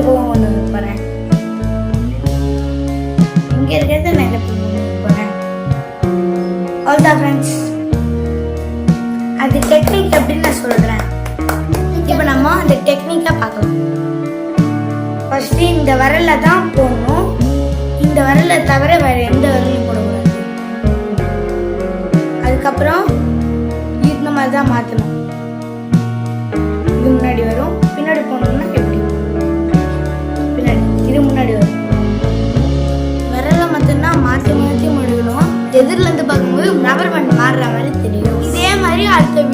பக்கம் கொண்டு வந்து போகிறேன். இங்கே இருக்கிறத நான் இந்த பக்கம் கொண்டு வந்து போகிறேன். அவ்வளோதான் ஃப்ரெண்ட்ஸ். அது டெக்னிக் அப்படின்னு நான் சொல்கிறேன். இப்போ நம்ம அந்த டெக்னிக்காக பார்க்கலாம். ஃபஸ்ட்டு இந்த விரலை தான் போடணும். இந்த விரலை தவிர வேறு எந்த விரலையும் போடக்கூடாது. அதுக்கப்புறம் இந்த மாதிரி தான் மாற்றணும். இது முன்னாடி வரும், பின்னாடி போனோம்னா எப்படி பின்னாடி, இது முன்னாடி வரும். விரலை மட்டும்னா மாற்றி மாற்றி முடிக்கணும். எதிரிலேருந்து பார்க்கும்போது ரப்பர் பேண்ட் மாறுற மாதிரி தெரியும். இதே மாதிரி அடுத்த